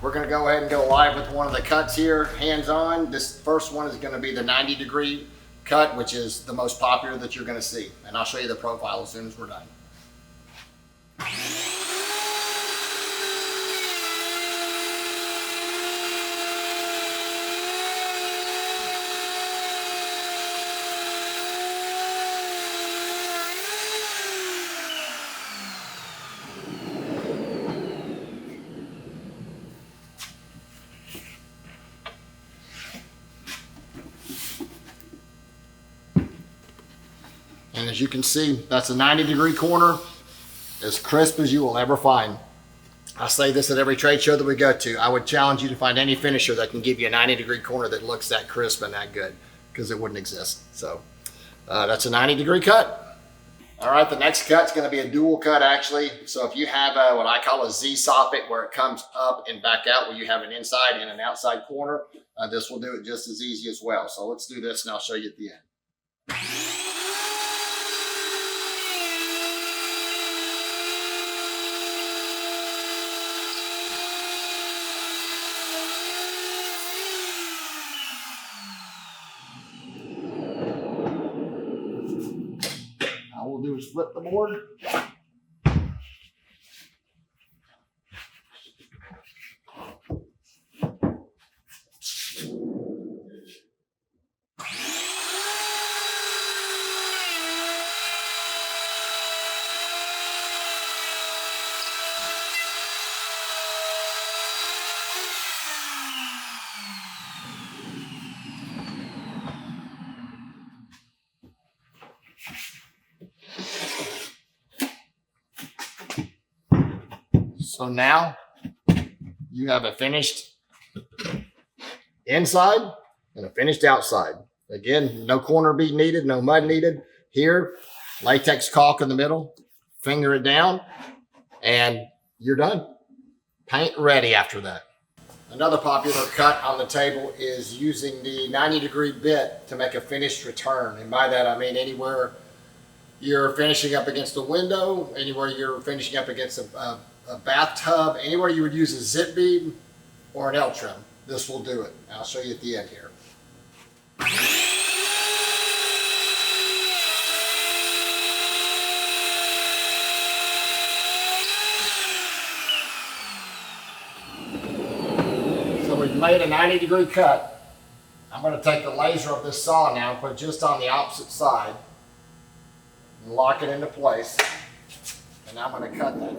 we're gonna go ahead and go live with one of the cuts here, hands-on. This first one is gonna be the 90-degree cut, which is the most popular that you're gonna see. And I'll show you the profile as soon as we're done. And as you can see, that's a 90-degree corner, as crisp as you will ever find. I say this at every trade show that we go to. I would challenge you to find any finisher that can give you a 90-degree corner that looks that crisp and that good, because it wouldn't exist. So that's a 90-degree cut. All right, the next cut's gonna be a dual cut actually. So if you have what I call a Z soffit, where it comes up and back out, where you have an inside and an outside corner, this will do it just as easy as well. So let's do this and I'll show you at the end. All we'll do is flip the board. So now you have a finished inside and a finished outside. Again, no corner bead needed, no mud needed. Here, latex caulk in the middle, finger it down, and you're done. Paint ready after that. Another popular cut on the table is using the 90-degree bit to make a finished return. And by that, I mean anywhere you're finishing up against a window, anywhere you're finishing up against a bathtub, anywhere you would use a zip bead or an L trim, this will do it. I'll show you at the end here. So we've made a 90-degree cut. I'm going to take the laser of this saw now and put it just on the opposite side and lock it into place. And I'm going to cut that.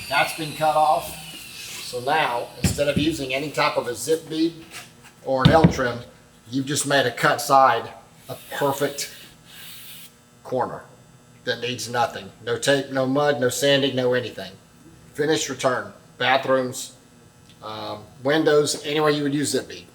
That's been cut off. So now, instead of using any type of a zip bead or an L trim, you've just made a cut side a perfect corner that needs nothing. No tape, no mud, no sanding, no anything. Finished return. Bathrooms, windows, anywhere you would use zip bead.